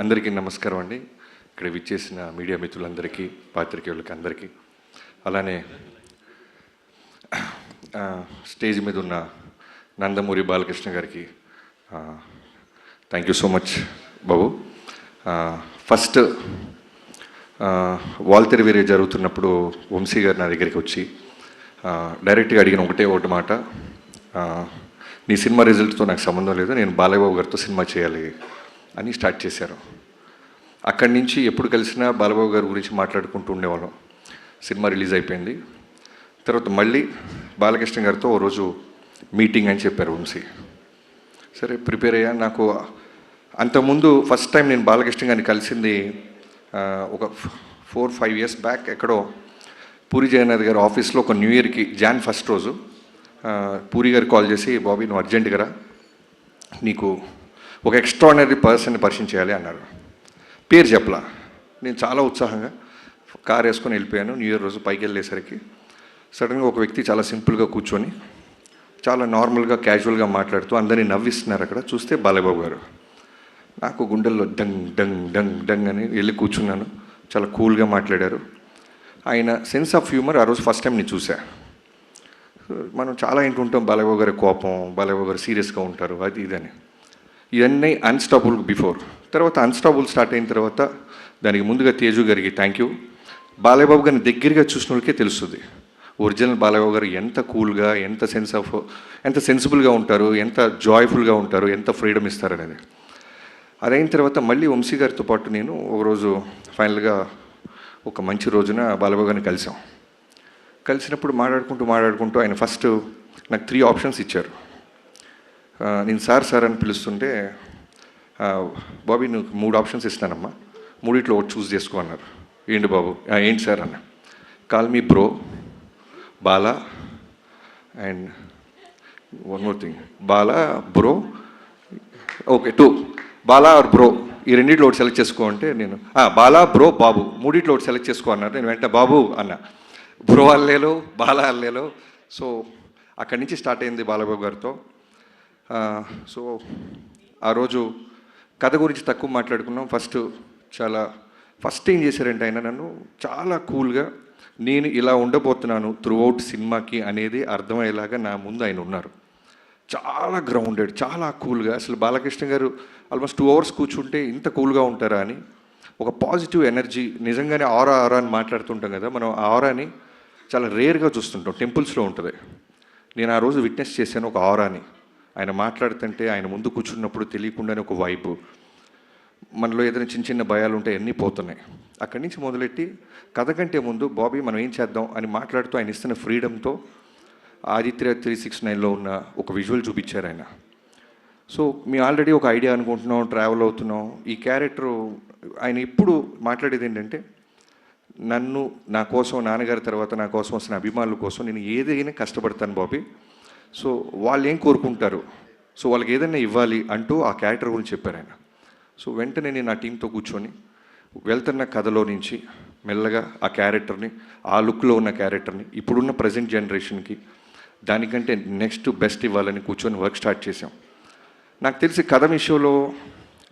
అందరికీ నమస్కారం అండి. ఇక్కడ విచ్చేసిన మీడియా మిత్రులందరికీ, పాత్రికేయులకి అందరికీ, అలానే స్టేజ్ మీద ఉన్న నందమూరి బాలకృష్ణ గారికి థ్యాంక్ యూ సో మచ్ బాబు. ఫస్ట్ వాల్తెరి వేరే జరుగుతున్నప్పుడు వంశీ గారు నా దగ్గరికి వచ్చి డైరెక్ట్గా అడిగిన ఒకటి మాట, నీ సినిమా రిజల్ట్తో నాకు సంబంధం లేదు, నేను బాలయ్యబాబు గారితో సినిమా చేయాలి అని స్టార్ట్ చేశారు. అక్కడి నుంచి ఎప్పుడు కలిసినా బాలబాబు గారి గురించి మాట్లాడుకుంటూ ఉండేవాళ్ళం. సినిమా రిలీజ్ అయిపోయింది, తర్వాత మళ్ళీ బాలకృష్ణ గారితో ఓ రోజు మీటింగ్ అని చెప్పారు వంశీ. సరే ప్రిపేర్ అయ్యా. నాకు అంతకుముందు ఫస్ట్ టైం నేను బాలకృష్ణ గారిని కలిసింది ఒక 4-5 years బ్యాక్ ఎక్కడో పూరి జగన్నాథ్ గారి ఆఫీస్లో ఒక న్యూ ఇయర్కి Jan 1st రోజు పూరి గారికి కాల్ చేసి, బాబీ నువ్వు అర్జెంటుగా రా, నీకు ఒక ఎక్స్ట్రాడినరీ పర్సన్ని పరిచయం చేయాలి అన్నారు. పేరు చెప్పలా. నేను చాలా ఉత్సాహంగా కార్ వేసుకొని వెళ్ళిపోయాను. న్యూ ఇయర్ రోజు పైకి వెళ్ళేసరికి సడన్గా ఒక వ్యక్తి చాలా సింపుల్గా కూర్చొని చాలా నార్మల్గా క్యాజువల్గా మాట్లాడుతూ అందరినీ నవ్విస్తున్నారు. అక్కడ చూస్తే బాలయ్యబాబు గారు. నాకు గుండెల్లో డంగ్ డంగ్ డంగ్ డంగ్ అని వెళ్ళి కూర్చున్నాను. చాలా కూల్గా మాట్లాడారు. ఆయన సెన్స్ ఆఫ్ హ్యూమర్ ఆ రోజు ఫస్ట్ టైం నేను చూసా. మనం చాలా ఏంటుంటాం, బాలయ్యబాబు గారి కోపం, బాలయ్యబాబు గారు సీరియస్గా ఉంటారు, అది ఇదని. ఇవన్నీ అన్స్టాపుల్ బిఫోర్. తర్వాత అన్స్టాపుల్ స్టార్ట్ అయిన తర్వాత దానికి ముందుగా తేజు గారికి థ్యాంక్ యూ. బాలయ్యబాబు గారిని దగ్గరగా చూసిన వాళ్ళకే తెలుస్తుంది ఒరిజినల్ బాలయ్యబాబు గారు ఎంత కూల్గా, ఎంత సెన్సిబుల్గా ఉంటారు, ఎంత జాయ్ఫుల్గా ఉంటారు, ఎంత ఫ్రీడమ్ ఇస్తారనేది. అదైన తర్వాత మళ్ళీ వంశీ గారితో పాటు నేను ఒకరోజు ఫైనల్గా ఒక మంచి రోజున బాలయ్యబాబు గారిని కలిసినప్పుడు మాట్లాడుకుంటూ ఆయన ఫస్ట్ నాకు 3 options ఇచ్చారు. నేను సార్ అని పిలుస్తుంటే, బాబీ నువ్వు 3 options ఇస్తానమ్మా, 3 ఒకటి చూస్ చేసుకో అన్నారు. ఏంటి బాబు? ఏంటి సార్ అన్న. Call me bro, Bala and one more thing, Bala bro, okay 2 Bala are bro, ఈ 2 ఒకటి సెలెక్ట్ చేసుకో అంటే నేను బాలా బ్రో బాబు 3 ఒకటి సెలెక్ట్ చేసుకో అన్నారు. నేను వెంటనే బాబు అన్న, బ్రో అల్లేలో బాలా అల్లేలో. సో అక్కడి నుంచి స్టార్ట్ అయింది బాలబాబు గారితో. సో ఆ రోజు కథ గురించి తక్కువ మాట్లాడుకున్నాం. ఫస్ట్ ఏం చేశారంటే ఆయన నన్ను చాలా కూల్గా, నేను ఇలా ఉండబోతున్నాను త్రూఅవుట్ సినిమాకి అనేది అర్థమయ్యేలాగా నా ముందు ఆయన ఉన్నారు. చాలా గ్రౌండెడ్, చాలా కూల్గా. అసలు బాలకృష్ణ గారు ఆల్మోస్ట్ 2 hours కూర్చుంటే ఇంత కూల్గా ఉంటారా అని ఒక పాజిటివ్ ఎనర్జీ. నిజంగానే ఆరా అని మాట్లాడుతుంటాం కదా, మనం ఆ ఆరాని చాలా రేర్గా చూస్తుంటాం, టెంపుల్స్లో ఉంటుంది. నేను ఆ రోజు విట్నెస్ చేశాను ఒక ఆరాని. ఆయన మాట్లాడుతుంటే, ఆయన ముందు కూర్చున్నప్పుడు తెలియకుండానే ఒక వైపు, మనలో ఏదైనా చిన్న భయాలు ఉంటాయి, అన్నీ పోతున్నాయి. అక్కడి నుంచి మొదలెట్టి కథ కంటే ముందు బాబీ మనం ఏం చేద్దాం అని మాట్లాడుతూ ఆయన ఇస్తున్న ఫ్రీడమ్తో ఆదిత్య 369లో ఉన్న ఒక విజువల్ చూపించారు ఆయన. సో మేము ఆల్రెడీ ఒక ఐడియా అనుకుంటున్నాం, ట్రావెల్ అవుతున్నాం. ఈ క్యారెక్టరు ఆయన ఇప్పుడు మాట్లాడేది ఏంటంటే, నన్ను, నా కోసం, నాన్నగారి తర్వాత నా కోసం వస్తున్న అభిమానుల కోసం నేను ఏదైనా కష్టపడతాను బాబీ. సో వాళ్ళు ఏం కోరుకుంటారు, సో వాళ్ళకి ఏదైనా ఇవ్వాలి అంటూ ఆ క్యారెక్టర్ గురించి చెప్పారు ఆయన. సో వెంటనే నేను నా టీంతో కూర్చొని వెళ్తున్న కథలో నుంచి మెల్లగా ఆ క్యారెక్టర్ని, ఆ లుక్లో ఉన్న క్యారెక్టర్ని ఇప్పుడున్న ప్రజెంట్ జనరేషన్కి దానికంటే నెక్స్ట్ బెస్ట్ ఇవ్వాలని కూర్చొని వర్క్ స్టార్ట్ చేసాం. నాకు తెలిసి కథ విషయంలో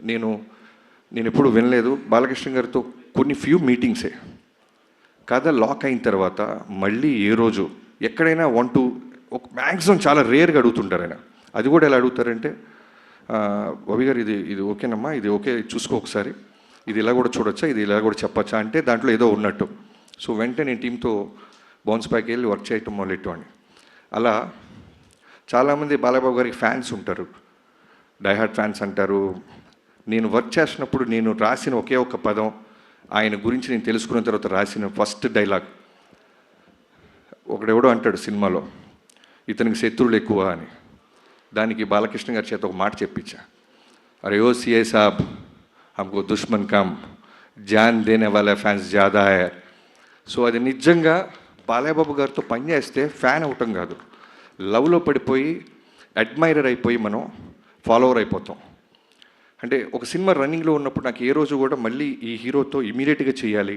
నేను ఎప్పుడు వినలేదు. బాలకృష్ణ గారితో కొన్ని ఫ్యూ మీటింగ్సే. కథ లాక్ అయిన తర్వాత మళ్ళీ ఏ రోజు ఎక్కడైనా 1-2 ఒక మ్యాక్సిమం చాలా రేర్గా అడుగుతుంటారు ఆయన. అది కూడా ఎలా అడుగుతారంటే, బాబీ గారు ఇది ఓకేనమ్మా, ఇది ఓకే చూసుకో ఒకసారి, ఇది ఇలా కూడా చూడొచ్చా, ఇది ఇలా కూడా చెప్పచ్చా అంటే దాంట్లో ఏదో ఉన్నట్టు. సో వెంటనే నేను టీంతో బౌన్స్ బ్యాక్ వెళ్ళి వర్క్ చేయటం మొదలెట్టామని. అలా చాలామంది బాలయ్యబాబు గారికి ఫ్యాన్స్ ఉంటారు, డైహార్డ్ ఫ్యాన్స్ అంటారు. నేను వర్క్ చేసినప్పుడు నేను రాసిన ఒకే ఒక పదం, ఆయన గురించి నేను తెలుసుకున్న తర్వాత రాసిన ఫస్ట్ డైలాగ్, ఒకడెవడో అంటాడు సినిమాలో, ఇతనికి శత్రువులు ఎక్కువ అని. దానికి బాలకృష్ణ గారి చేత ఒక మాట చెప్పించా, అరే ఓ సిఐ సాబ్ హమ్కో దుష్మన్ కమ్, జాన్ దేనే వాళ్ళ ఫ్యాన్స్ జాదా హై. సో అది నిజంగా బాలయ్యబాబు గారితో పనిచేస్తే ఫ్యాన్ అవటం కాదు, లవ్లో పడిపోయి అడ్మైరర్ అయిపోయి మనం ఫాలోవర్ అయిపోతాం. అంటే ఒక సినిమా రన్నింగ్లో ఉన్నప్పుడు నాకు ఏ రోజు కూడా మళ్ళీ ఈ హీరోతో ఇమీడియట్గా చేయాలి,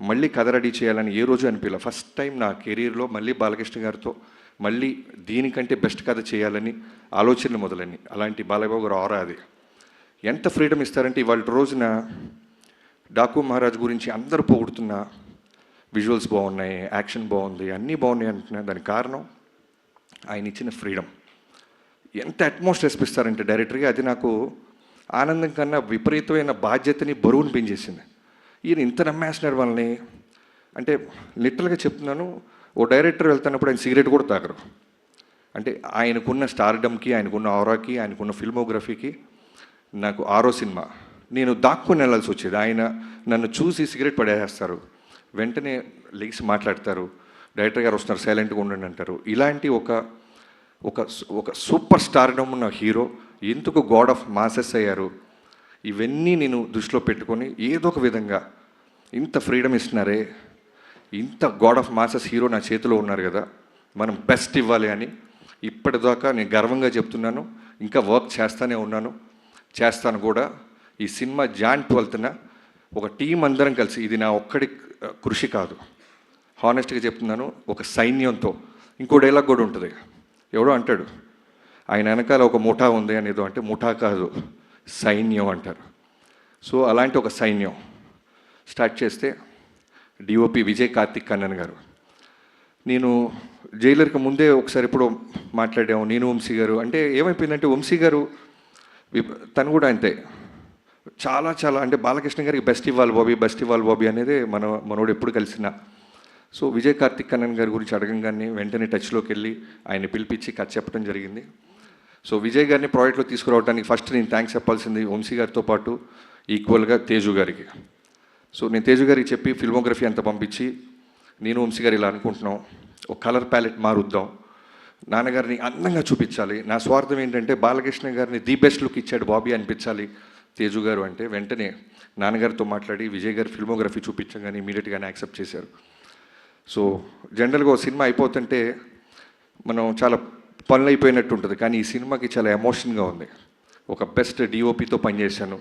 మళ్ళీ కథ రెడీ చేయాలని ఏ రోజు అనిపించలే. ఫస్ట్ టైం నా కెరీర్లో మళ్ళీ బాలకృష్ణ గారితో మళ్ళీ దీనికంటే బెస్ట్ కథ చేయాలని ఆలోచనలు మొదలని. అలాంటి బాలయ్యబాబు గారు ఆరా అది. ఎంత ఫ్రీడమ్ ఇస్తారంటే ఇవాళ రోజున డాకు మహారాజ్ గురించి అందరూ పొగుడుతున్నా విజువల్స్ బాగున్నాయి, యాక్షన్ బాగుంది, అన్నీ బాగున్నాయి అంటున్నా. దానికి కారణం ఆయన ఇచ్చిన ఫ్రీడమ్. ఎంత అట్మాస్ఫియర్ ఇస్తారంటే డైరెక్టర్గా, అది నాకు ఆనందం కన్నా విపరీతమైన బాధ్యతని, బరువుని పెంచేసింది. ఈయన ఇంత నమ్మేస్తున్నారు వాళ్ళని. అంటే లిటరల్గా చెప్తున్నాను, ఓ డైరెక్టర్ వెళ్తున్నప్పుడు ఆయన సిగరెట్ కూడా తాగరు. అంటే ఆయనకున్న స్టార్డమ్కి, ఆయనకున్న ఆరాకి, ఆయనకున్న ఫిల్మోగ్రఫీకి. నాకు 6వ సినిమా నేను దాక్కుని వెళ్ళాల్సి వచ్చేది. ఆయన నన్ను చూసి సిగరెట్ పడేస్తారు, వెంటనే లెగిసి మాట్లాడతారు, డైరెక్టర్ గారు వస్తున్నారు సైలెంట్గా ఉండండి అంటారు. ఇలాంటి ఒక ఒక ఒక సూపర్ స్టార్డమ్ ఉన్న హీరో ఎందుకు గాడ్ ఆఫ్ మాసెస్ అయ్యారు, ఇవన్నీ నేను దృష్టిలో పెట్టుకొని ఏదో ఒక విధంగా ఇంత ఫ్రీడమ్ ఇస్తున్నారే, ఇంత గాడ్ ఆఫ్ మాసెస్ హీరో నా చేతిలో ఉన్నారు కదా, మనం బెస్ట్ ఇవ్వాలి అని ఇప్పటిదాకా నేను గర్వంగా చెప్తున్నాను. ఇంకా వర్క్ చేస్తూనే ఉన్నాను, చేస్తాను కూడా. ఈ సినిమా జాన్ 12న ఒక టీం అందరం కలిసి, ఇది నా ఒక్కడి కృషి కాదు, హానెస్ట్గా చెప్తున్నాను, ఒక సైన్యంతో. ఇంకో డైలాగ్ కూడా ఉంటుంది, ఎవడో అంటాడు ఆయన వెనకాల ఒక ముఠా ఉంది అనేదో, అంటే ముఠా కాదు సైన్యం అంటారు. సో అలాంటి ఒక సైన్యం స్టార్ట్ చేస్తే డిఓపి విజయ్ కార్తిక్ కన్నన్ గారు. నేను జైలర్కి ముందే ఒకసారి ఎప్పుడో మాట్లాడాము, నేను వంశీ గారు. అంటే ఏమైపోయిందంటే వంశీ గారు తను కూడా అంతే, చాలా చాలా అంటే బాలకృష్ణ గారికి బెస్ట్ ఇవ్వాలి బాబీ, బెస్ట్ ఇవ్వాలి బాబీ అనేది మనోడు ఎప్పుడు కలిసినా. సో విజయ్ కార్తిక్ కన్నన్ గారి గురించి అడగంగానే వెంటనే టచ్లోకి వెళ్ళి ఆయన పిలిపించి కథ చెప్పడం జరిగింది. సో విజయ్ గారిని ప్రాజెక్ట్లో తీసుకురావడానికి ఫస్ట్ నేను థ్యాంక్స్ చెప్పాల్సింది వంశీ గారితో పాటు ఈక్వల్గా తేజు గారికి. సో నేను తేజు గారికి చెప్పి ఫిల్మోగ్రఫీ అంతా పంపించి, నేను వంశీ గారు ఇలా అనుకుంటున్నాం, ఒక కలర్ ప్యాలెట్ మారుద్దాం, నాన్నగారిని అందంగా చూపించాలి. నా స్వార్థం ఏంటంటే బాలకృష్ణ గారిని ది బెస్ట్ లుక్ ఇచ్చాడు బాబీ అనిపించాలి తేజు గారు అంటే. వెంటనే నాన్నగారితో మాట్లాడి విజయ్ గారి ఫిల్మోగ్రఫీ చూపించగానే ఇమీడియట్గానే యాక్సెప్ట్ చేశారు. సో జనరల్గా ఒక సినిమా అయిపోతుంటే మనం చాలా పనులు అయిపోయినట్టు ఉంటుంది, కానీ ఈ సినిమాకి చాలా ఎమోషన్గా ఉంది. ఒక బెస్ట్ డిఓపితో పనిచేశాను,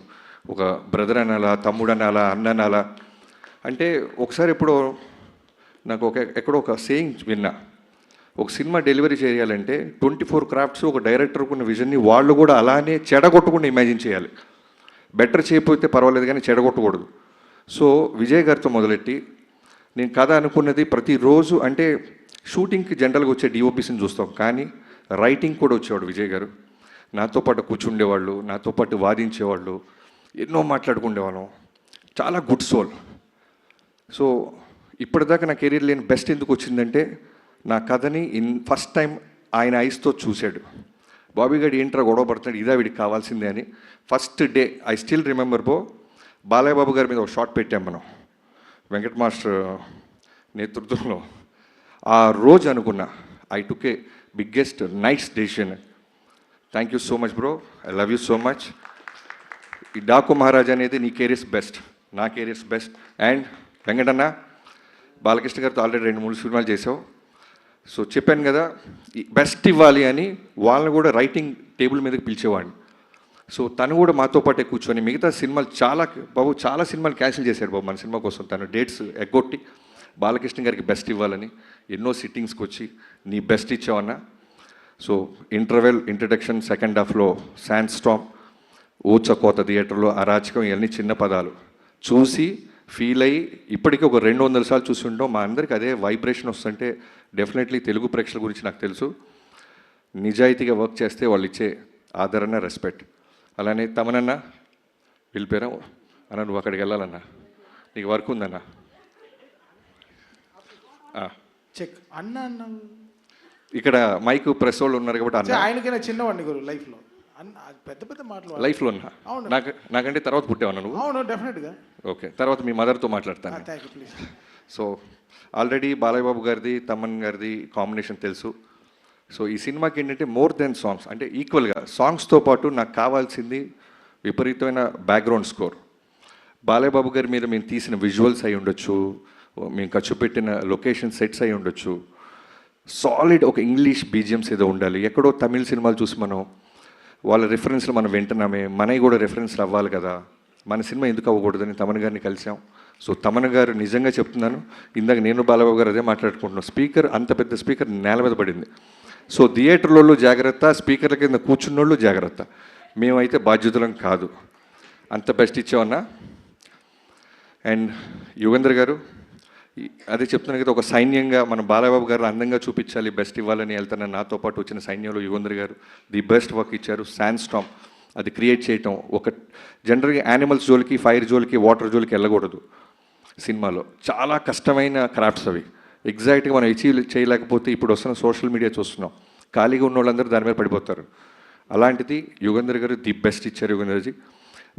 ఒక బ్రదర్ అనాలా, తమ్ముడు అనాలా, అన్న అనాలా. అంటే ఒకసారి ఎప్పుడో నాకు ఎక్కడో ఒక సేయింగ్ విన్నా, ఒక సినిమా డెలివరీ చేయాలంటే 24 క్రాఫ్ట్స్ ఒక డైరెక్టర్కు ఉన్న విజన్ని వాళ్ళు కూడా అలానే చెడగొట్టకుండా ఇమాజిన్ చేయాలి. బెటర్ చేయకపోతే పర్వాలేదు కానీ చెడగొట్టకూడదు. సో విజయ్ గారితో మొదలెట్టి నేను కథ అనుకున్నది ప్రతిరోజు, అంటే షూటింగ్కి జనరల్గా వచ్చే డిఓపిస్ని చూస్తాం, కానీ రైటింగ్ కూడా వచ్చేవాడు విజయ్ గారు. నాతో పాటు కూర్చుండేవాళ్ళు, నాతో పాటు వాదించేవాళ్ళు, ఎన్నో మాట్లాడుకునేవాళ్ళం. చాలా గుడ్ సోల్. సో ఇప్పటిదాకా నా కెరీర్ లేని బెస్ట్ ఎందుకు వచ్చిందంటే, నా కథని ఫస్ట్ టైం ఆయన ఐస్తో చూశాడు. బాబీ గారు ఏంట్రా గొడవ పడుతున్నాడు, ఇదా వీడికి కావాల్సిందే అని. First day I still remember Balayya Babu గారి మీద ఒక షాట్ పెట్టాం మనం వెంకట్ మాస్టర్ నేతృత్వంలో. ఆ రోజు అనుకున్నా I took a biggest nice decision. Thank you so much bro, I love you so much. ఈ డాకు మహారాజ్ అనేది నీ కెరీర్స్ బెస్ట్, నా careers best. And Venkatanna, Balakrishna గారితో ఆల్రెడీ 2-3 సినిమాలు చేసావు. సో చెప్పాను కదా బెస్ట్ ఇవ్వాలి అని, వాళ్ళని కూడా రైటింగ్ టేబుల్ మీదకి పిలిచేవాడిని. సో తను కూడా మాతో పాటే కూర్చొని మిగతా సినిమాలు చాలా సినిమాలు క్యాన్సిల్ చేశాడు బాబు మన సినిమా కోసం. తను డేట్స్ ఎగ్గొట్టి బాలకృష్ణ గారికి బెస్ట్ ఇవ్వాలని ఎన్నో సిట్టింగ్స్కి వచ్చి నీ బెస్ట్ ఇచ్చావన్నా. సో ఇంటర్వెల్, ఇంట్రడక్షన్, సెకండ్ హాఫ్లో శాండ్ స్టామ్, ఊచకోత థియేటర్లో అరాచకం, ఇవన్నీ చిన్న పదాలు చూసి ఫీల్ అయ్యి ఇప్పటికీ ఒక 200 సార్లు చూసి ఉంటాం. మా అందరికి అదే వైబ్రేషన్ వస్తుంటే డెఫినెట్లీ తెలుగు ప్రేక్షకుల గురించి నాకు తెలుసు. నిజాయితీగా వర్క్ చేస్తే వాళ్ళు ఇచ్చే ఆదరణ, రెస్పెక్ట్. అలానే తమనన్నా వెళ్ళిపోయారా అన్న, నువ్వు అక్కడికి వెళ్ళాలన్నా, నీకు వర్క్ ఉందన్నా. చెక్ అన్న అన్న ఇక్కడ మైక్ ప్రెస్ వాళ్ళు ఉన్నారు కాబట్టి అన్న. ఆయనకైనా చిన్నవాడిని గురు లైఫ్లో, పెద్ద పెద్ద మాటలు లైఫ్లో ఉన్నా. నాకంటే తర్వాత పుట్టేవన్నా నువ్వు? అవును, డెఫినెట్గా. ఓకే, తర్వాత మీ మదర్తో మాట్లాడతాను. Thank you, please. So already Balayya Babu గారిది, తమన్ గారిది కాంబినేషన్ తెలుసు. సో ఈ సినిమాకి ఏంటంటే మోర్ దెన్ సాంగ్స్, అంటే ఈక్వల్గా సాంగ్స్తో పాటు నాకు కావాల్సింది విపరీతమైన బ్యాక్గ్రౌండ్ స్కోర్. బాలయ్య బాబు గారి మీద మేము తీసిన విజువల్స్ అయి ఉండొచ్చు, మేము ఖర్చు పెట్టిన లొకేషన్ సెట్స్ అయి ఉండొచ్చు, సాలిడ్ ఒక ఇంగ్లీష్ బీజిఎమ్స్ ఏదో ఉండాలి. ఎక్కడో తమిళ సినిమాలు చూసి మనం వాళ్ళ రిఫరెన్స్లు మనం వింటున్నామే, మనవి కూడా రిఫరెన్స్లు అవ్వాలి కదా, మన సినిమా ఎందుకు అవ్వకూడదని తమన్ గారిని కలిసాం. సో తమన్ గారు నిజంగా చెప్తున్నాను, ఇందాక నేను బాలబాబు గారు అదే మాట్లాడుకుంటున్నాం, స్పీకర్ అంత పెద్ద స్పీకర్ నేల మీద పడింది. సో థియేటర్లలో జాగ్రత్త, స్పీకర్ల కింద కూర్చున్నోళ్ళు జాగ్రత్త. మేమైతే బాధ్యతలం కాదు. అంత బెస్ట్ ఇచ్చామన్నా. అండ్ యుగేంద్ర గారు, అదే చెప్తున్నాను కదా, ఒక సైన్యంగా మన బాలబాబు గారు అందంగా చూపించాలి, బెస్ట్ ఇవ్వాలని వెళ్తున్న నాతో పాటు వచ్చిన సైన్యంలో యుగేంద్ర గారు ది బెస్ట్ వర్క్ ఇచ్చారు. శాండ్ స్టామ్ అది క్రియేట్ చేయటం, ఒక జనరల్గా యానిమల్స్ జోలికి, ఫైర్ జోలికి, వాటర్ జోలికి వెళ్ళకూడదు సినిమాలో. చాలా కష్టమైన క్రాఫ్ట్స్ అవి. ఎగ్జాక్ట్గా మనం అచీవ్ చేయలేకపోతే ఇప్పుడు వస్తున్న సోషల్ మీడియా చూస్తున్నాం, ఖాళీగా ఉన్న వాళ్ళందరూ దాని మీద పడిపోతారు. అలాంటిది యుగేంద్ర గారు ది బెస్ట్ ఇచ్చారు. యుగేంద్రజీ,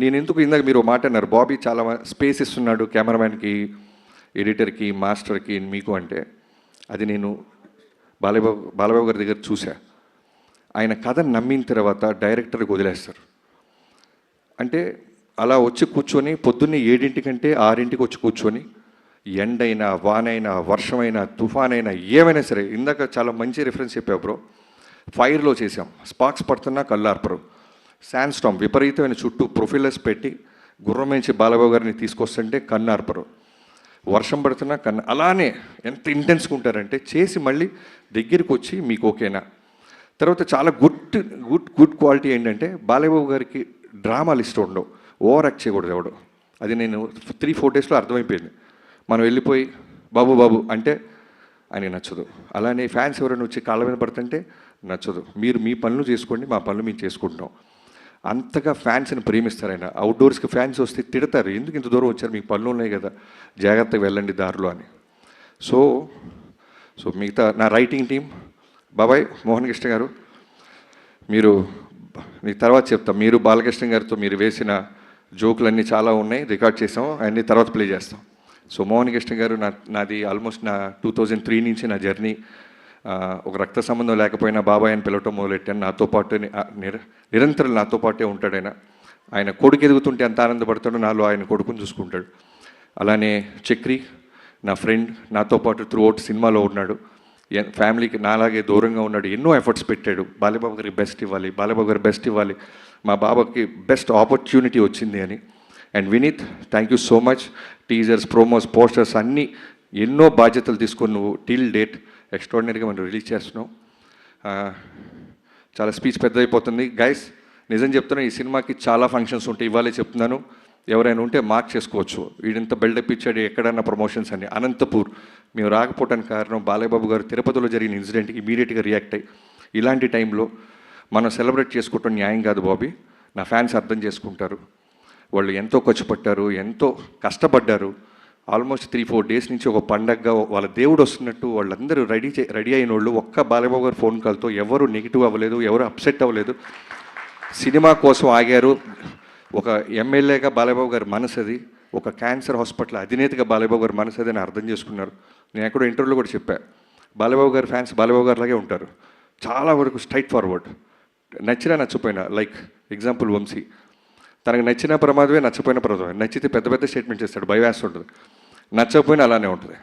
నేను ఎందుకు ఇందాక మీరు మాట అన్నారు, బాబీ చాలా స్పేస్ ఇస్తున్నాడు కెమెరామ్యాన్కి, ఎడిటర్కి, మాస్టర్కి, మీకు అంటే, అది నేను బాలబాబు గారి దగ్గర చూసా. ఆయన కథను నమ్మిన తర్వాత డైరెక్టర్కి వదిలేస్తారు. అంటే అలా వచ్చి కూర్చొని పొద్దున్నే 7 కంటే 6 వచ్చి కూర్చొని, ఎండైనా, వానైనా, వర్షమైనా, తుఫానైనా, ఏమైనా సరే, ఇందాక చాలా మంచి రిఫరెన్స్ చెప్పావు బ్రో. ఫైర్లో చేసాం, స్పార్క్స్ పడుతున్నా కళ్ళార్పరు. శాండ్ స్టామ్ విపరీతమైన చుట్టూ ప్రొఫైలర్స్ పెట్టి గుర్రం నుంచి బాలబాబు గారిని తీసుకొస్తుంటే కన్నార్పరు. వర్షం పడుతున్నా అలానే ఎంత ఇంటెన్స్గా ఉంటారంటే చేసి మళ్ళీ దగ్గరికి వచ్చి మీకు ఓకేనా. తర్వాత చాలా గుడ్ క్వాలిటీ ఏంటంటే బాలబాబు గారికి డ్రామాలు ఇష్టం ఉండవు, ఓవర్ యాక్ట్ చేయకూడదు ఎవడు. అది నేను 3-4 డేస్లో అర్థమైపోయింది. మనం వెళ్ళిపోయి బాబు బాబు అంటే ఆయనకి నచ్చదు. అలానే ఫ్యాన్స్ ఎవరైనా వచ్చి కాళ్ళ మీద పడుతుంటే నచ్చదు. మీరు మీ పనులు చేసుకోండి, మా పనులు మేము చేసుకుంటున్నాం. అంతగా ఫ్యాన్స్ని ప్రేమిస్తారు ఆయన. అవుట్డోర్స్కి ఫ్యాన్స్ వస్తే తిడతారు, ఎందుకు ఇంత దూరం వచ్చారు, మీకు పనులు ఉన్నాయి కదా, జాగ్రత్తగా వెళ్ళండి దారిలో అని. సో మిగతా నా రైటింగ్ టీం, బాబాయ్ మోహన్ కృష్ణ గారు, మీరు మీకు తర్వాత చెప్తాం. మీరు బాలకృష్ణ గారితో మీరు వేసిన జోకులన్నీ చాలా ఉన్నాయి, రికార్డ్ చేసాం, అన్నీ తర్వాత ప్లే చేస్తాం. సో మోహన్ కృష్ణ గారు, నాది ఆల్మోస్ట్ నా 2003 నుంచి నా జర్నీ. ఒక రక్త సంబంధం లేకపోయినా బాబాయ్ అని పిలవటం మొదలెట్టాను. నాతో పాటు నిరంతరం నాతో పాటే ఉంటాడు ఆయన. ఆయన కొడుకు ఎదుగుతుంటే ఎంత ఆనందపడతాడో నాలో ఆయన కొడుకుని చూసుకుంటాడు. అలానే చక్రి నా ఫ్రెండ్, నాతో పాటు త్రూ అవుట్ సినిమాలో ఉన్నాడు. ఫ్యామిలీకి నాలాగే దూరంగా ఉన్నాడు, ఎన్నో ఎఫర్ట్స్ పెట్టాడు. బాలబాబు గారికి బెస్ట్ ఇవ్వాలి, బాలబాబు గారు బెస్ట్ ఇవ్వాలి, మా బాబాకి బెస్ట్ ఆపర్చునిటీ వచ్చింది అని. And Vineeth, thank you so much. Teasers, promos, posters అన్నీ ఎన్నో బాధ్యతలు తీసుకొని నువ్వు టిల్ డేట్ ఎక్స్ట్రాడినరీగా మనం రిలీజ్ చేస్తున్నాం. చాలా స్పీచ్ పెద్దదైపోతుంది గైస్, నిజం చెప్తున్నా, ఈ సినిమాకి చాలా ఫంక్షన్స్ ఉంటాయి. ఇవాళే చెప్తున్నాను, ఎవరైనా ఉంటే మార్క్ చేసుకోవచ్చు. వీడింత బిల్డప్ ఇచ్చాడు ఎక్కడన్నా ప్రమోషన్స్ అని. అనంతపూర్ మేము రాకపోవడానికి కారణం బాలయ్యబాబు గారు తిరుపతిలో జరిగిన ఇన్సిడెంట్కి ఇమీడియట్గా రియాక్ట్ అయ్యి, ఇలాంటి టైంలో మనం సెలబ్రేట్ చేసుకోవటం న్యాయం కాదు బాబీ, నా ఫ్యాన్స్ అర్థం చేసుకుంటారు, వాళ్ళు ఎంతో ఖర్చు పట్టారు, ఎంతో కష్టపడ్డారు. ఆల్మోస్ట్ 3-4 డేస్ నుంచి ఒక పండగగా వాళ్ళ దేవుడు వస్తున్నట్టు వాళ్ళందరూ రెడీ అయిన వాళ్ళు ఒక్క బాలయ్యబాబు గారు ఫోన్ కాల్తో ఎవరు నెగిటివ్ అవ్వలేదు, ఎవరు అప్సెట్ అవ్వలేదు, సినిమా కోసం ఆగారు. ఒక ఎమ్మెల్యేగా బాలయ్యబాబు గారి మనసు అది, ఒక క్యాన్సర్ హాస్పిటల్ అధినేతగా బాలయ్యబాబు గారి మనసు అది అని అర్థం చేసుకున్నారు. నేను ఎక్కడో ఇంటర్వ్యూలో కూడా చెప్పాను, బాలయ్యబాబు గారి ఫ్యాన్స్ బాలయ్యబాబు గారిలాగే ఉంటారు, చాలా వరకు స్ట్రైట్ ఫార్వర్డ్. నచ్చినా నచ్చపోయినా, లైక్ ఎగ్జాంపుల్ వంశీ, తనకు నచ్చిన ప్రమాదమే, నచ్చపోయిన ప్రమాదమే. నచ్చితే పెద్ద పెద్ద స్టేట్మెంట్ చేస్తాడు, భయవేస్తూ ఉంటుంది, నచ్చకపోయినా అలానే ఉంటుంది.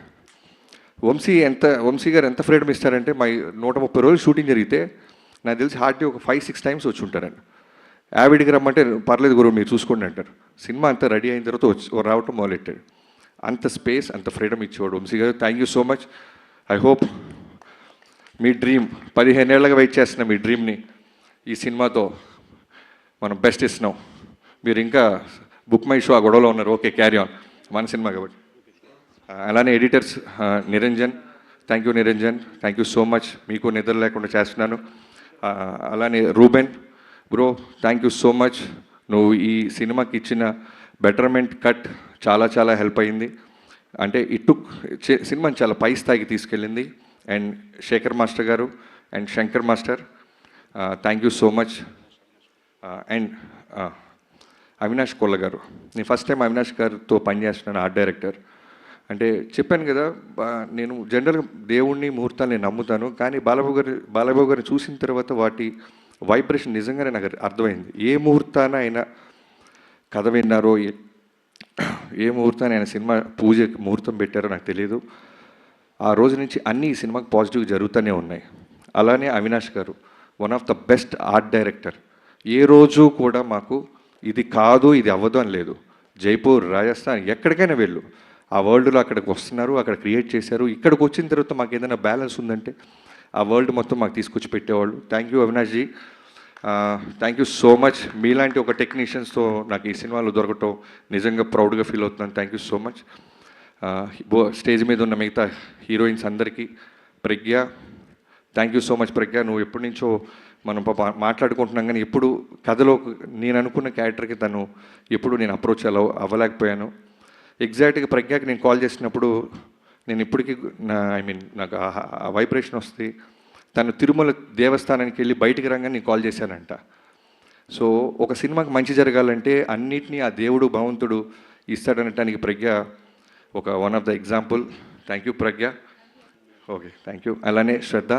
వంశీ గారు ఎంత ఫ్రీడమ్ ఇస్తారంటే, మా 130 రోజులు షూటింగ్ జరిగితే నాకు తెలిసి హార్డ్లీ ఒక 5-6 టైమ్స్ వచ్చి ఉంటారండి. యావిడికి రమ్మంటే పర్లేదు గురువు మీరు చూసుకోండి అంటారు. సినిమా అంతా రెడీ అయిన తర్వాత రావటం మొదలెట్టాడు. అంత స్పేస్, అంత ఫ్రీడమ్ ఇచ్చేవాడు వంశీ గారు. Thank you so much. I hope మీ డ్రీమ్ 15 ఏళ్ళగా వెయిట్ చేస్తున్న మీ డ్రీమ్ని ఈ సినిమాతో మనం బెస్ట్ ఇస్తున్నాం. మీరు ఇంకా బుక్ మై షో ఆ గొడవలో ఉన్నారు, ఓకే క్యారీ ఆన్, మన సినిమా కాబట్టి. అలానే editors Niranjan, thank you Niranjan, thank you so much, మీకు నిద్ర లేకుండా చేస్తున్నాను. అలానే Reuben bro, thank you so much, నువ్వు ఈ సినిమాకి ఇచ్చిన బెటర్మెంట్ కట్ చాలా చాలా హెల్ప్ అయింది. అంటే సినిమాని చాలా పై స్థాయికి తీసుకెళ్ళింది. అండ్ శేఖర్ మాస్టర్ గారు and Shankar master, thank you so much. And Avinash Kolla గారు, నేను ఫస్ట్ టైం అవినాష్ గారితో పనిచేస్తున్నాను, ఆర్ట్ డైరెక్టర్. అంటే చెప్పాను కదా, నేను జనరల్గా దేవుణ్ణి, ముహూర్తాన్ని నమ్ముతాను, కానీ బాలబాబు గారిని చూసిన తర్వాత వాటి వైబ్రేషన్ నిజంగానే నాకు అర్థమైంది. ఏ ముహూర్తాన ఆయన కథ విన్నారో, ఏ ముహూర్తాన ఆయన సినిమా పూజ ముహూర్తం పెట్టారో నాకు తెలియదు. ఆ రోజు నుంచి అన్నీ ఈ సినిమాకి పాజిటివ్గా జరుగుతూనే ఉన్నాయి. అలానే అవినాష్ గారు one of the best art director. ఏ రోజు కూడా మాకు ఇది కాదు, ఇది అవ్వదు అని లేదు. జైపూర్, రాజస్థాన్, ఎక్కడికైనా వెళ్ళు, ఆ వరల్డ్లో అక్కడికి వస్తున్నారు, అక్కడ క్రియేట్ చేశారు. ఇక్కడికి వచ్చిన తర్వాత మాకు ఏదైనా బ్యాలెన్స్ ఉందంటే ఆ వరల్డ్ మొత్తం మాకు తీసుకొచ్చి పెట్టేవాళ్ళు. Thank you Avinash ji. Thank you so much. మీలాంటి ఒక టెక్నీషియన్స్తో నాకు ఈ సినిమాలో దొరకటం నిజంగా ప్రౌడ్గా ఫీల్ అవుతున్నాను. Thank you so much. Stage మీద ఉన్న మిగతా హీరోయిన్స్ అందరికీ, ప్రజ్ఞ, థ్యాంక్ యూ సో మచ్ ప్రజ్ఞ. నువ్వు ఎప్పటి నుంచో మనం మాట్లాడుకుంటున్నాం, కానీ ఎప్పుడు కథలో నేను అనుకున్న క్యారెక్టర్కి తను ఎప్పుడు నేను అప్రోచ్ అవ్వలేకపోయాను. ఎగ్జాక్ట్గా ప్రజ్ఞకి నేను కాల్ చేసినప్పుడు నేను ఇప్పటికీ నాకు ఆ వైబ్రేషన్ వస్తుంది. తను తిరుమల దేవస్థానానికి వెళ్ళి బయటికి రాగానే నేను కాల్ చేశానంట. సో ఒక సినిమాకి మంచి జరగాలంటే అన్నిటినీ ఆ దేవుడు భగవంతుడు ఇస్తాడనటానికి ప్రజ్ఞ ఒక one of the example. Thank you Pragya. Okay, thank you. అలానే శ్రద్ధ,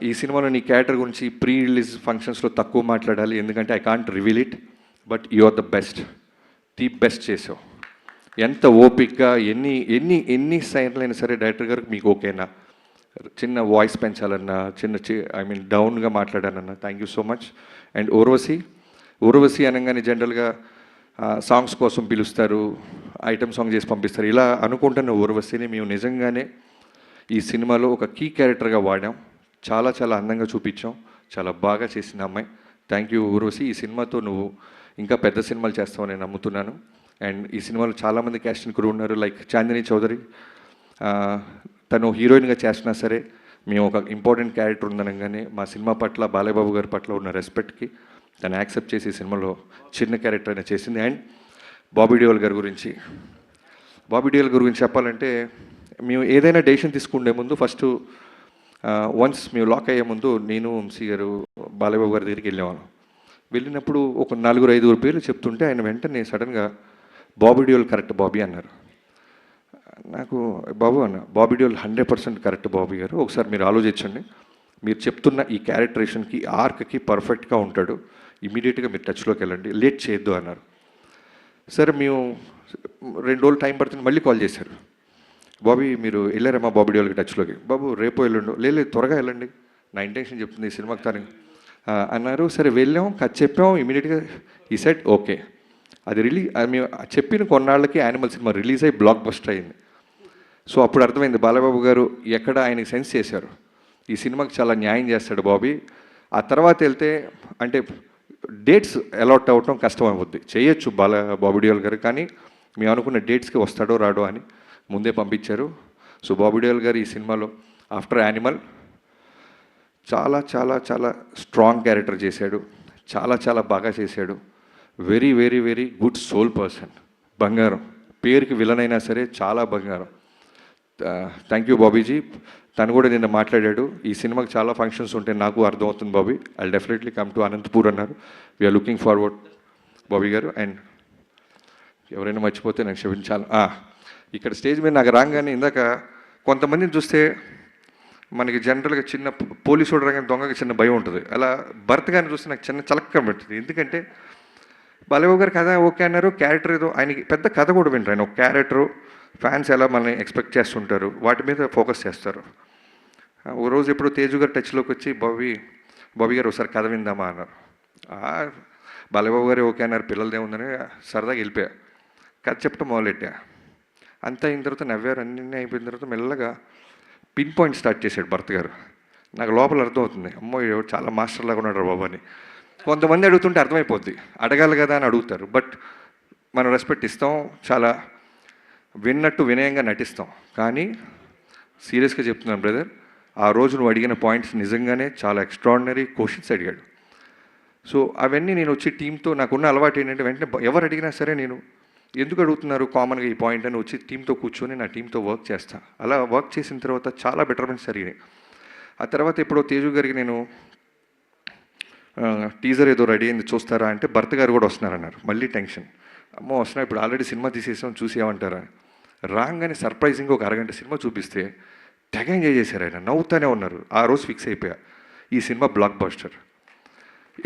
ఈ సినిమాలో నీ క్యారెక్టర్ గురించి ప్రీ రిలీజ్ ఫంక్షన్స్లో తక్కువ మాట్లాడాలి, ఎందుకంటే I can't reveal it, but you are the best. The best చేసావు. ఎంత ఓపిక్గా ఎన్ని సైన్లు అయినా సరే డైరెక్టర్ గారికి మీకు ఓకేనా, చిన్న వాయిస్ పెంచాలన్నా, డౌన్గా మాట్లాడానన్నా, thank you so much. And Urvashi అనగానే జనరల్గా సాంగ్స్ కోసం పిలుస్తారు, ఐటమ్ సాంగ్ చేసి పంపిస్తారు. ఇలా అనుకుంటున్న ఊర్వశిని మేము నిజంగానే ఈ సినిమాలో ఒక కీ క్యారెక్టర్గా వాడాం. చాలా చాలా అందంగా చూపించాం. చాలా బాగా చేసిన అమ్మాయి. Thank you Urvashi. ఈ సినిమాతో నువ్వు ఇంకా పెద్ద సినిమాలు చేస్తావని నేను నమ్ముతున్నాను. అండ్ ఈ సినిమాలో చాలామంది క్యాస్టింగ్ క్రూ ఉన్నారు, లైక్ చాందిని చౌదరి. తను హీరోయిన్గా చేసినా సరే మేము ఒక ఇంపార్టెంట్ క్యారెక్టర్ ఉందనగానే మా సినిమా పట్ల, బాలయ్యబాబు గారి పట్ల ఉన్న రెస్పెక్ట్కి తను యాక్సెప్ట్ చేసి ఈ సినిమాలో చిన్న క్యారెక్టర్ అయినా చేసింది. అండ్ బాబీ డియోల్ గారి గురించి చెప్పాలంటే, మేము ఏదైనా డెసిషన్ తీసుకునే ముందు ఫస్ట్ వన్స్ మేము లాక్ అయ్యే ముందు నేను, వంశీ గారు, బాలయ్యబాబు గారి దగ్గరికి వెళ్ళినప్పుడు ఒక 4-5 పేర్లు చెప్తుంటే ఆయన వెంటనే సడన్గా బాబీ డియోల్ కరెక్ట్ బాబీ అన్నారు. నాకు బాబీ డియోల్ 100% కరెక్ట్ బాబీ గారు, ఒకసారి మీరు ఆలోచించండి, మీరు చెప్తున్న ఈ క్యారెక్టరేషన్కి, ఆర్క్కి పర్ఫెక్ట్గా ఉంటాడు, ఇమీడియట్గా మీరు టచ్లోకి వెళ్ళండి, లేట్ చేయొద్దు అన్నారు. సరే మేము 2 రోజులు టైం పడుతుంది, మళ్ళీ కాల్ చేశారు. బాబీ మీరు వెళ్ళారమ్మా బాబీ డియోల్కి టచ్లోకి? బాబు రేపు వెళ్ళండు. లేదు త్వరగా వెళ్ళండి, నా ఇంటెన్షన్ చెప్తుంది ఈ సినిమాకి తను అన్నారు. సరే వెళ్ళాం, కథ చెప్పాం, ఇమీడియట్గా ఈ సెట్ ఓకే. అది మేము చెప్పిన కొన్నాళ్ళకి యానిమల్ సినిమా రిలీజ్ అయ్యి బ్లాక్ బస్టర్ అయింది. సో అప్పుడు అర్థమైంది బాలయ్యబాబు గారు ఎక్కడ ఆయనకి సెన్స్ చేశారు, ఈ సినిమాకి చాలా న్యాయం చేస్తాడు బాబీ. ఆ తర్వాత వెళ్తే అంటే డేట్స్ అలాట్ అవ్వటం కష్టం అవుద్ది, చేయొచ్చు బాబీ డియోల్ గారు, కానీ మేము అనుకున్న డేట్స్కి వస్తాడో రాడో అని ముందే పంపించారు. సో బాబీ డియోల్ గారు ఈ సినిమాలో ఆఫ్టర్ యానిమల్ చాలా చాలా చాలా స్ట్రాంగ్ క్యారెక్టర్ చేశాడు, చాలా చాలా బాగా చేశాడు. Very very very good soul person. బంగారం, పేరుకి విలన్ అయినా సరే చాలా బంగారం. Thank you Bobby ji. తను కూడా నిన్న మాట్లాడాడు, ఈ సినిమాకి చాలా ఫంక్షన్స్ ఉంటే నాకు అర్థమవుతుంది Bobby, I definitely come to Anantapur అన్నారు. వీఆర్ లుకింగ్ ఫార్వర్డ్ బాబీ గారు. అండ్ ఎవరైనా మర్చిపోతే నాకు క్షమించాలి. ఇక్కడ స్టేజ్ మీద నాకు రాగానే ఇందాక కొంతమందిని చూస్తే మనకి జనరల్గా చిన్న పోలీసు చూడగానే దొంగకి చిన్న భయం ఉంటుంది, అలా భర్త గారిని చూస్తే నాకు చిన్న చలక్క పెట్టింది. ఎందుకంటే బాలయ్యబాబు గారు కథ ఓకే అన్నారు, క్యారెక్టర్ ఏదో ఆయనకి పెద్ద కథ కూడా వింటారు. ఆయన ఒక క్యారెక్టరు, ఫ్యాన్స్ ఎలా మనల్ని ఎక్స్పెక్ట్ చేస్తుంటారు, వాటి మీద ఫోకస్ చేస్తారు. ఓ రోజు ఎప్పుడు తేజు గారు టచ్లోకి వచ్చి బాబీ గారు ఒకసారి కథ విందామా అన్నారు. బాలయ్యబాబు గారు ఓకే అన్నారు, పిల్లలదే ఉందని సరదాగా వెళ్ళిపోయా. కథ చెప్పడం మొదలెట్టా. అంతా అయిన తర్వాత నవ్వారు, అన్నీ అయిపోయిన తర్వాత మెల్లగా పిన్ పాయింట్ స్టార్ట్ చేశాడు భర్త గారు. నాకు లోపల అర్థమవుతుంది, అమ్మో చాలా మాస్టర్ లాగా ఉన్నాడు బాబు అని. కొంతమంది అడుగుతుంటే అర్థమైపోద్ది, అడగాలి కదా అని అడుగుతారు, బట్ మనం రెస్పెక్ట్ ఇస్తాం, చాలా విన్నట్టు వినయంగా నటిస్తాం. కానీ సీరియస్గా చెప్తున్నాను బ్రదర్, ఆ రోజు నువ్వు అడిగిన పాయింట్స్ నిజంగానే చాలా ఎక్స్ట్రాడినరీ క్వశ్చన్స్ అడిగాడు. సో అవన్నీ నేను వచ్చి టీంతో, నాకున్న అలవాటు ఏంటంటే వెంటనే ఎవరు అడిగినా సరే నేను ఎందుకు అడుగుతున్నారు కామన్గా ఈ పాయింట్ అని వచ్చి టీంతో కూర్చొని నా టీంతో వర్క్ చేస్తాను. అలా వర్క్ చేసిన తర్వాత చాలా బెటర్మెంట్స్ జరిగినాయి. ఆ తర్వాత ఎప్పుడో తేజు గారికి నేను టీజర్ ఏదో రెడీ అయింది చూస్తారా అంటే భర్త గారు కూడా వస్తున్నారన్నారు. మళ్ళీ టెన్షన్, అమ్మో వస్తున్నా, ఇప్పుడు ఆల్రెడీ సినిమా తీసేసాం చూసి ఏమంటారా. రాగానే సర్ప్రైజింగ్గా ఒక అరగంట సినిమా చూపిస్తే తెగ ఎంజాయ్ చేశారు, ఆయన నవ్వుతూనే ఉన్నారు. ఆ రోజు ఫిక్స్ అయిపోయా, ఈ సినిమా బ్లాక్ బస్టర్.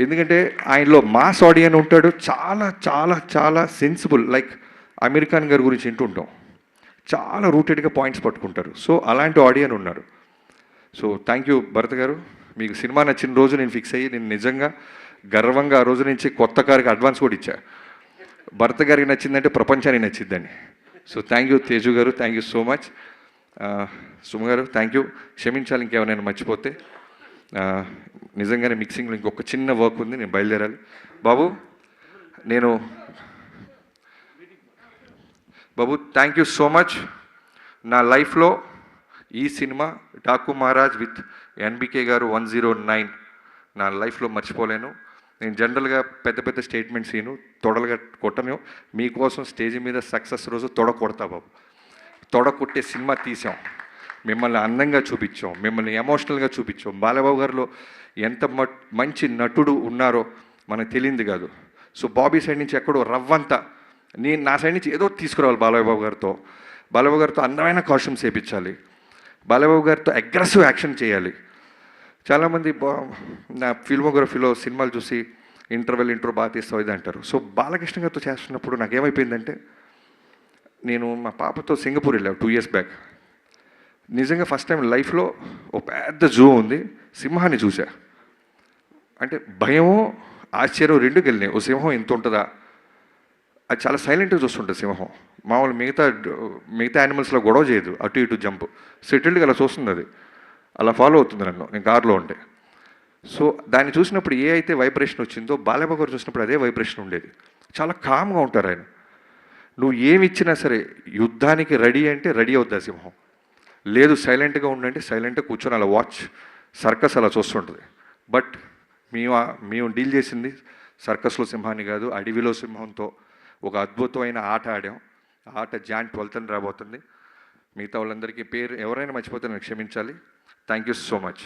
ఎందుకంటే ఆయనలో మాస్ ఆడియన్ ఉంటాడు, చాలా చాలా చాలా సెన్సిబుల్, లైక్ అమీర్ ఖాన్ గారి గురించి వింటుంటాం, చాలా రూటెడ్గా పాయింట్స్ పట్టుకుంటారు. సో అలాంటి ఆడియన్ ఉన్నారు. సో థ్యాంక్ యూ భరత్ గారు. మీకు సినిమా నచ్చిన రోజు నేను ఫిక్స్ అయ్యి నేను నిజంగా గర్వంగా ఆ రోజు నుంచి కొత్త కారుకి అడ్వాన్స్ కూడా ఇచ్చా. భరత్ గారికి నచ్చిందంటే ప్రపంచానికి నచ్చిందని. సో థ్యాంక్ యూ తేజు గారు, thank you so much. Suma గారు థ్యాంక్ యూ, క్షమించాలి ఇంకేమైనా మర్చిపోతే. నిజంగానే మిక్సింగ్లో ఇంకొక చిన్న వర్క్ ఉంది, నేను బయలుదేరాలి. బాబు బాబు థ్యాంక్ యూ సో మచ్. నా లైఫ్లో ఈ cinema Daaku Maharaj with NBK గారు 109 నా లైఫ్లో మర్చిపోలేను. నేను జనరల్గా పెద్ద పెద్ద స్టేట్మెంట్స్ ఈను, తొడలుగా కొట్టను. మీకోసం స్టేజ్ మీద సక్సెస్ రోజు తొడ కొడతా బాబు. తొడ కొట్టే సినిమా తీసాం, మిమ్మల్ని అందంగా చూపించాం, మిమ్మల్ని ఎమోషనల్గా చూపించాం. బాలబాబు గారిలో ఎంత మంచి నటుడు ఉన్నారో మనకు తెలియంది కాదు. సో బాబీ సైడ్ నుంచి ఎక్కడో రవ్వంతా నేను నా సైడ్ నుంచి ఏదో తీసుకురావాలి. బాలబాబు గారితో అందమైన కాస్ట్యూమ్స్ వేయించాలి, బాలబాబు గారితో అగ్రెసివ్ యాక్షన్ చేయాలి. చాలామంది నా ఫిల్మోగ్రఫీలో సినిమాలు చూసి ఇంట్రో బాగా తీస్తావు ఇది అంటారు. సో బాలకృష్ణ గారితో చేస్తున్నప్పుడు నాకేమైపోయిందంటే, నేను మా పాపతో సింగపూర్ వెళ్ళాను 2 years బ్యాక్. నిజంగా ఫస్ట్ టైం లైఫ్లో ఒక పెద్ద జూ ఉంది, సింహాన్ని చూసా. అంటే భయము ఆశ్చర్యం రెండుకి వెళ్ళినాయి. ఓ సింహం ఇంత ఉంటుందా, అది చాలా సైలెంట్గా చూస్తుంటుంది సింహం. మామూలు మిగతా యానిమల్స్లో గొడవ చేయదు, అటు ఇటు జంప్, సెటిల్డ్గా అలా చూస్తుంది. అది అలా ఫాలో అవుతుంది నన్ను, నేను కార్లో ఉంటే. సో దాన్ని చూసినప్పుడు ఏ అయితే వైబ్రేషన్ వచ్చిందో బాలయ్య గారు చూసినప్పుడు అదే వైబ్రేషన్ ఉండేది. చాలా కామ్గా ఉంటారు ఆయన. నువ్వు ఏమి ఇచ్చినా సరే యుద్ధానికి రెడీ అంటే రెడీ అవుద్ది సింహం. లేదు సైలెంట్గా ఉండంటే సైలెంట్గా కూర్చొని అలా వాచ్ సర్కస్ అలా చూస్తుంటుంది. బట్ మేము డీల్ చేసింది సర్కస్లో సింహాన్ని కాదు, అడవిలో సింహంతో ఒక అద్భుతమైన ఆట ఆడాం. ఆ ఆట Jan 12th రాబోతుంది. మిగతా వాళ్ళందరికీ పేరు ఎవరైనా మర్చిపోతే నాకు క్షమించాలి. Thank you so much.